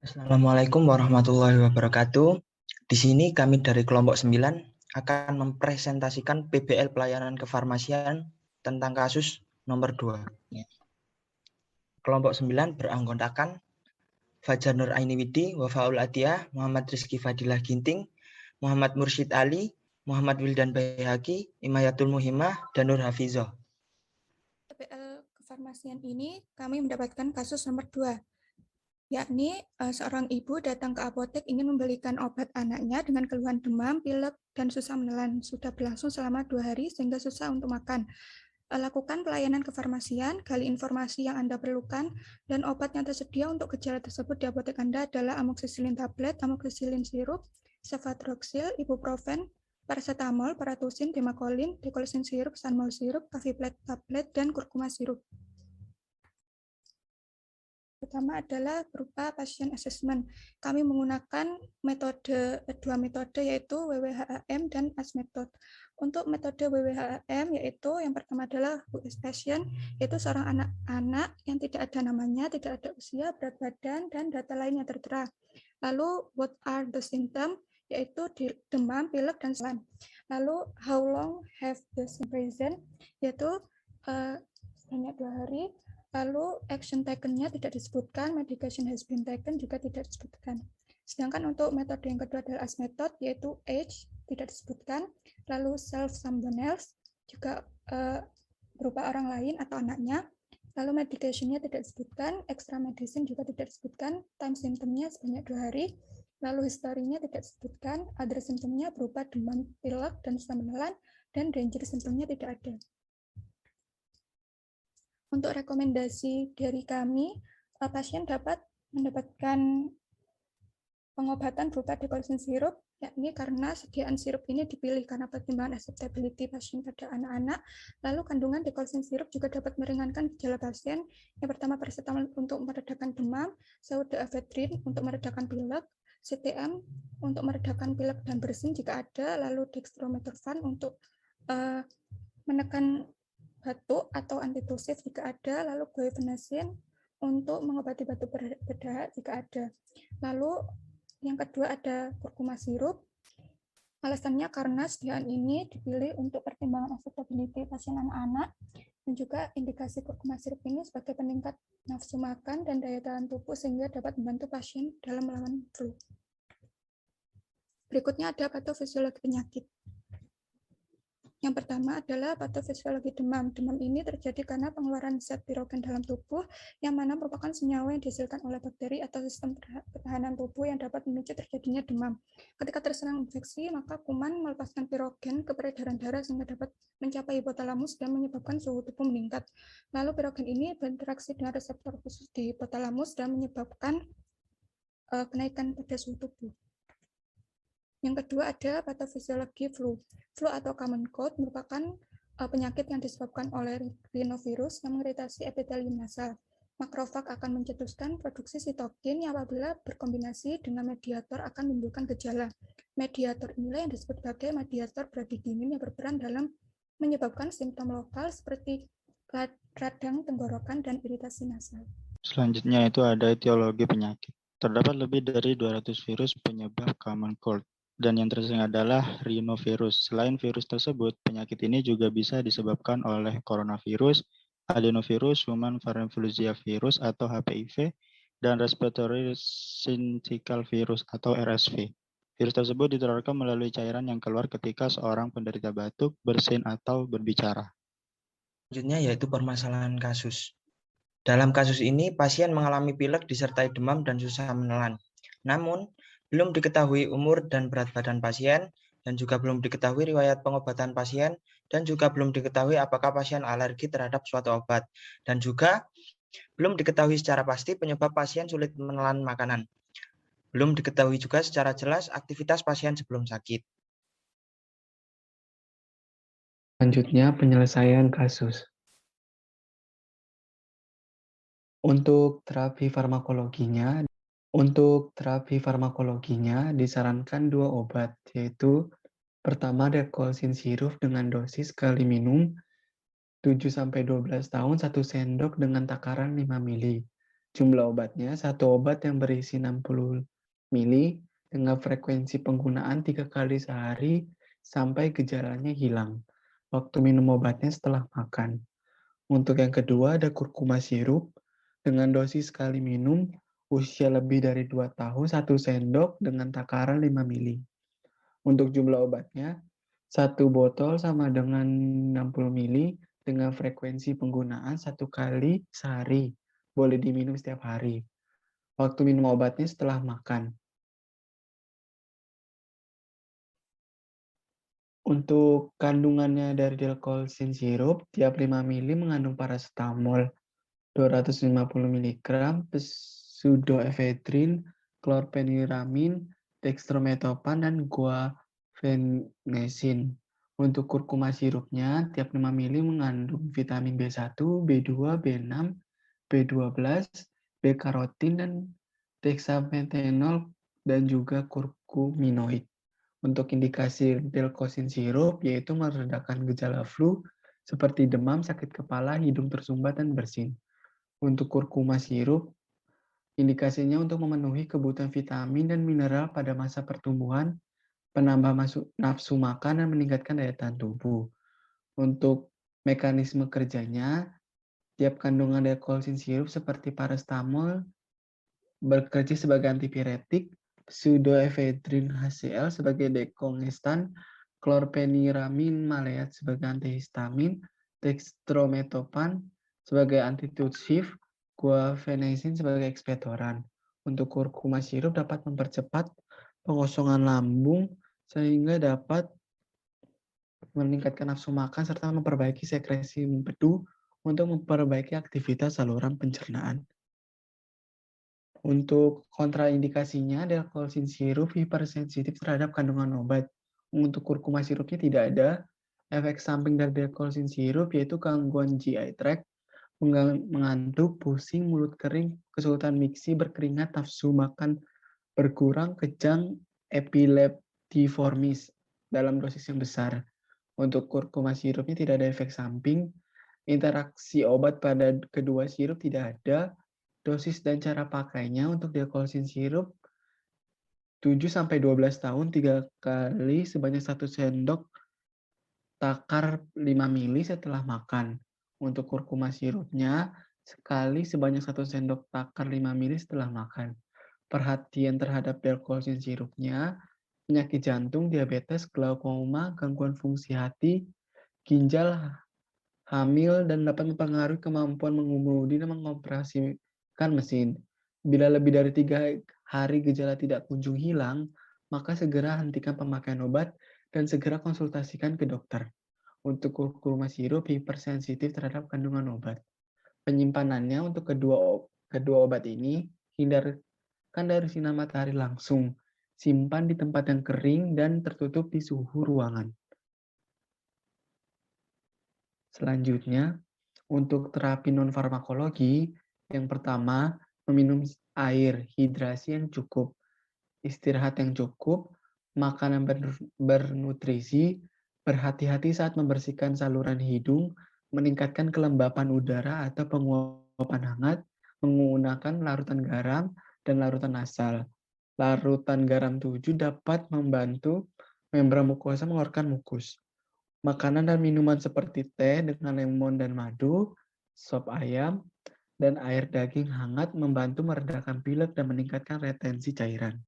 Assalamualaikum warahmatullahi wabarakatuh. Di sini kami dari kelompok 9 akan mempresentasikan PBL pelayanan kefarmasian tentang kasus nomor 2. Kelompok 9 beranggotakan Fajar Nur Aini Widi, Wafaul Atiyah, Muhammad Rizky Fadilah Ginting, Muhammad Mursyid Ali, Muhammad Wildan Bayhaqi, Imayatul Muhimah, dan Nur Hafizoh. PBL kefarmasian ini kami mendapatkan kasus nomor 2, yakni seorang ibu datang ke apotek ingin membelikan obat anaknya dengan keluhan demam, pilek, dan susah menelan. Sudah berlangsung selama 2 hari sehingga susah untuk makan. Lakukan pelayanan kefarmasian, gali informasi yang Anda perlukan, dan obat yang tersedia untuk gejala tersebut di apotek Anda adalah amoxicillin tablet, amoxicillin sirup, cefadroxil, ibuprofen, paracetamol, paratusin, demakolin, dekolsin sirup, sanmol sirup, kafiplet tablet, dan kurkuma sirup. Pertama adalah berupa pasien assessment. Kami menggunakan dua metode yaitu WWHAM dan AS method. Untuk metode WWHAM yaitu yang pertama adalah who is patient, yaitu seorang anak-anak yang tidak ada namanya, tidak ada usia, berat badan, dan data lain yang tertera. Lalu what are the symptoms, yaitu demam, pilek, dan selan. Lalu how long have the symptoms present, yaitu sebanyak 2 hari. Lalu action taken-nya tidak disebutkan, medication has been taken juga tidak disebutkan. Sedangkan untuk metode yang kedua adalah AS method, yaitu age tidak disebutkan, lalu self someone else juga berupa orang lain atau anaknya, lalu medication-nya tidak disebutkan, extra medicine juga tidak disebutkan, time symptom-nya sebanyak 2 hari, lalu history-nya tidak disebutkan, other symptom-nya berupa demam, pilek, dan susah menelan, dan danger symptom-nya tidak ada. Untuk rekomendasi dari kami, pasien dapat mendapatkan pengobatan berupa dekolsin sirup, yakni karena sediaan sirup ini dipilih karena pertimbangan acceptability pasien pada anak-anak. Lalu kandungan dekolsin sirup juga dapat meringankan gejala pasien. Yang pertama paracetamol untuk meredakan demam, pseudoephedrine untuk meredakan pilek, CTM untuk meredakan pilek dan bersin jika ada, lalu dextromethorphan untuk menekan batuk atau antitusif jika ada, lalu guaifenesin untuk mengobati batuk berdahak jika ada. Lalu yang kedua ada kurkuma sirup. Alasannya karena sediaan ini dipilih untuk pertimbangan acceptability pasien anak-anak dan juga indikasi kurkuma sirup ini sebagai peningkat nafsu makan dan daya tahan tubuh sehingga dapat membantu pasien dalam melawan flu. Berikutnya ada patofisiologi penyakit. Yang pertama adalah patofisiologi demam. Demam ini terjadi karena pengeluaran zat pirogen dalam tubuh, yang mana merupakan senyawa yang dihasilkan oleh bakteri atau sistem pertahanan tubuh yang dapat memicu terjadinya demam. Ketika terserang infeksi, maka kuman melepaskan pirogen ke peredaran darah sehingga dapat mencapai hipotalamus dan menyebabkan suhu tubuh meningkat. Lalu pirogen ini berinteraksi dengan reseptor khusus di hipotalamus dan menyebabkan kenaikan pada suhu tubuh. Yang kedua ada patofisiologi flu. Flu atau common cold merupakan penyakit yang disebabkan oleh rhinovirus yang mengiritasi epitelium nasal. Makrofag akan mencetuskan produksi sitokin yang apabila berkombinasi dengan mediator akan menimbulkan gejala. Mediator inilah yang disebut sebagai mediator bradykinin yang berperan dalam menyebabkan simptom lokal seperti radang tenggorokan dan iritasi nasal. Selanjutnya itu ada etiologi penyakit. Terdapat lebih dari 200 virus penyebab common cold, dan yang tersering adalah rhinovirus. Selain virus tersebut, penyakit ini juga bisa disebabkan oleh coronavirus, adenovirus, human parainfluenza virus atau HPIV, dan respiratory syncytial virus atau RSV. Virus tersebut ditularkan melalui cairan yang keluar ketika seorang penderita batuk, bersin, atau berbicara. Selanjutnya yaitu permasalahan kasus. Dalam kasus ini, pasien mengalami pilek disertai demam dan susah menelan. Namun, belum diketahui umur dan berat badan pasien, dan juga belum diketahui riwayat pengobatan pasien, dan juga belum diketahui apakah pasien alergi terhadap suatu obat, dan juga belum diketahui secara pasti penyebab pasien sulit menelan makanan. Belum diketahui juga secara jelas aktivitas pasien sebelum sakit. Selanjutnya, penyelesaian kasus. Untuk terapi farmakologinya disarankan 2 obat, yaitu pertama dekolsin sirup dengan dosis sekali minum 7-12 tahun 1 sendok dengan takaran 5 ml. Jumlah obatnya, satu obat yang berisi 60 mili dengan frekuensi penggunaan 3 kali sehari sampai gejalanya hilang. Waktu minum obatnya setelah makan. Untuk yang kedua ada kurkuma sirup dengan dosis sekali minum usia lebih dari 2 tahun 1 sendok dengan takaran 5 mili. Untuk jumlah obatnya, satu botol sama dengan 60 mili dengan frekuensi penggunaan 1 kali sehari. Boleh diminum setiap hari. Waktu minum obatnya setelah makan. Untuk kandungannya dari delkolsin sirup, tiap 5 mili mengandung paracetamol 250 mg, pseudoephedrine, chlorpheniramine, dextromethorphan, dan guaifenesin. Untuk kurkuma sirupnya, tiap 5 mili mengandung vitamin B1, B2, B6, B12, B-karotin, dan dexamethenol, dan juga kurkuminoid. Untuk indikasi delkosin sirup, yaitu meredakan gejala flu seperti demam, sakit kepala, hidung tersumbat, dan bersin. Untuk kurkuma sirup, indikasinya untuk memenuhi kebutuhan vitamin dan mineral pada masa pertumbuhan, penambah nafsu makan, dan meningkatkan daya tahan tubuh. Untuk mekanisme kerjanya, tiap kandungan delkolsin sirup seperti paracetamol bekerja sebagai antipiretik, pseudoephedrine HCl sebagai dekongestan, chlorpheniramine maleat sebagai antihistamin, dextromethorphan sebagai antitussive, guaifenesin sebagai ekspektoran. Untuk kurkuma sirup dapat mempercepat pengosongan lambung sehingga dapat meningkatkan nafsu makan serta memperbaiki sekresi empedu untuk memperbaiki aktivitas saluran pencernaan. Untuk kontraindikasinya, delkolsin sirup hipersensitif terhadap kandungan obat. Untuk kurkuma sirupnya tidak ada efek samping dari delkolsin sirup, yaitu gangguan GI tract, mengantuk, pusing, mulut kering, kesulitan miksi, berkeringat, nafsu makan berkurang, kejang, epileptiformis dalam dosis yang besar. Untuk kurkuma sirupnya tidak ada efek samping, interaksi obat pada kedua sirup tidak ada. Dosis dan cara pakainya untuk delkolsin sirup 7-12 tahun 3 kali sebanyak 1 sendok takar 5 mili setelah makan. Untuk kurkuma sirupnya sekali sebanyak 1 sendok takar 5 mili setelah makan. Perhatian terhadap delkolsin sirupnya, penyakit jantung, diabetes, glaukoma, gangguan fungsi hati, ginjal, hamil, dan dapat mempengaruhi kemampuan mengemudi dan mengoperasikan mesin. Bila lebih dari 3 hari gejala tidak kunjung hilang, maka segera hentikan pemakaian obat dan segera konsultasikan ke dokter. Untuk kurkuma sirup hipersensitif terhadap kandungan obat. Penyimpanannya untuk kedua obat ini, hindarkan dari sinar matahari langsung. Simpan di tempat yang kering dan tertutup di suhu ruangan. Selanjutnya, untuk terapi non-farmakologi, yang pertama, meminum air, hidrasi yang cukup, istirahat yang cukup, makanan bernutrisi, berhati-hati saat membersihkan saluran hidung, meningkatkan kelembapan udara atau penguapan hangat, menggunakan larutan garam dan larutan nasal. Larutan garam 7 dapat membantu membran mukosa mengeluarkan mukus. Makanan dan minuman seperti teh dengan lemon dan madu, sop ayam, dan air daging hangat membantu meredakan pilek dan meningkatkan retensi cairan.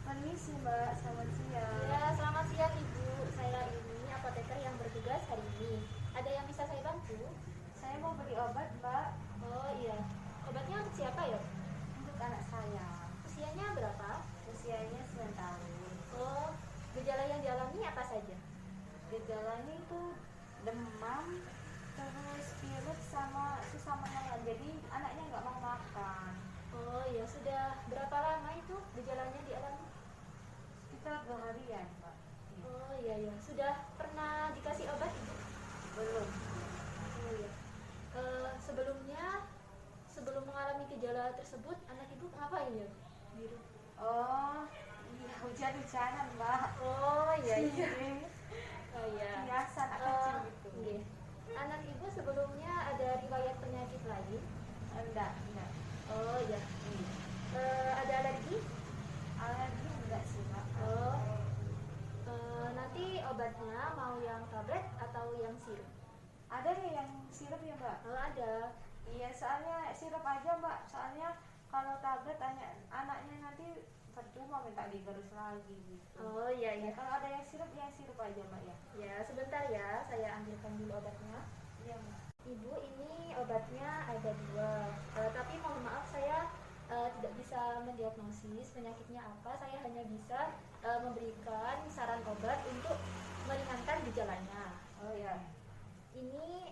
Permisi Mbak, selamat siang. Ya, selamat siang Ibu. Saya ini apoteker yang bertugas hari ini. Ada yang bisa saya bantu? Saya mau beli obat Mbak. Oh iya. Obatnya untuk siapa ya? Untuk anak saya. Usianya berapa? Usianya 9 tahun. Oh, gejala yang dialami apa saja? Gejalanya itu demam, terus pilek sama susah menelan. Jadi anaknya nggak mau makan. Oh iya, sudah berapa lama itu gejalanya dialami? Sekitar 2 harian Mbak. Oh iya. Sudah pernah dikasih obat Ibu? Belum. Oh iya. Sebelum mengalami gejala tersebut, anak Ibu ngapain ya? Biru. Oh iya, hujan-hujanan Mbak. Oh iya. Iya. Oh iya. Biasa anak kecil gitu. Iya. Anak ibu sebelumnya ada riwayat penyakit lain? Enggak. Oh ya. Ada alergi? Alergi enggak sih, Mbak. Oh. Nanti obatnya mau yang tablet atau yang sirup? Ada ya yang sirup ya, Mbak? Oh, ada. Iya, soalnya sirup aja, Mbak. Soalnya kalau tablet anaknya nanti percuma minta digerus lagi gitu. Oh iya. Kalau ada yang sirup aja, Mbak ya. Ya, sebentar ya, saya ambilkan dulu obatnya. Iya, Mbak. Ibu, ini obatnya ada 2. Tapi mohon maaf saya tidak bisa mendiagnosis penyakitnya apa. Saya hanya bisa memberikan saran obat untuk meringankan gejalanya. Oh ya. Ini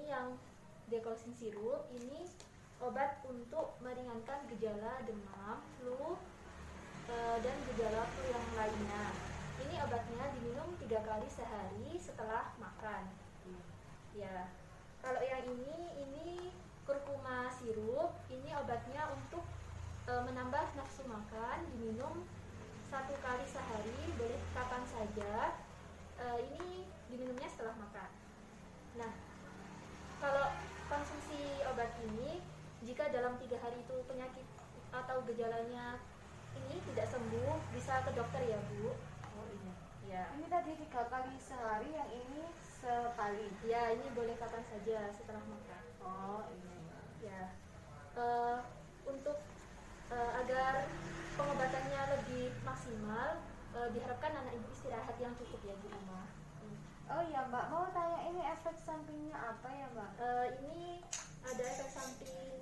yang dekosin sirup. Ini obat untuk meringankan gejala demam, flu, dan gejala flu yang lainnya. Ini obatnya diminum 3 kali sehari setelah makan. Ya, kalau yang ini kurkuma sirup. Ini obatnya untuk menambah nafsu makan, diminum 1 kali sehari, boleh kapan saja. Ini diminumnya setelah makan. Nah, kalau konsumsi obat ini, jika dalam 3 hari itu penyakit atau gejalanya ini tidak sembuh, bisa ke dokter ya, Bu. Oh iya. Ya. Ini tadi 3 kali sehari, yang ini sekali. Ya, ini boleh kapan saja setelah makan. Oh iya. Ya, untuk agar pengobatannya lebih maksimal, diharapkan anak ibu istirahat yang cukup ya di rumah. Oh iya, Mbak, mau tanya ini efek sampingnya apa ya, Mbak? Ini ada efek samping